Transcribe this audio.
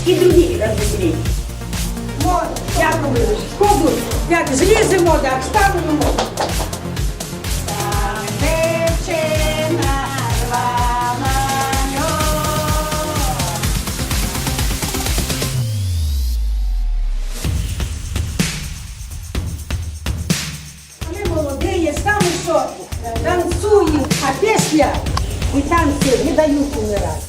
и других развеселить. Вот, дякую. Ходу, як зліземо, так ставимо. Ми молоді, саме що танцюємо, а після і танці не дають умирати.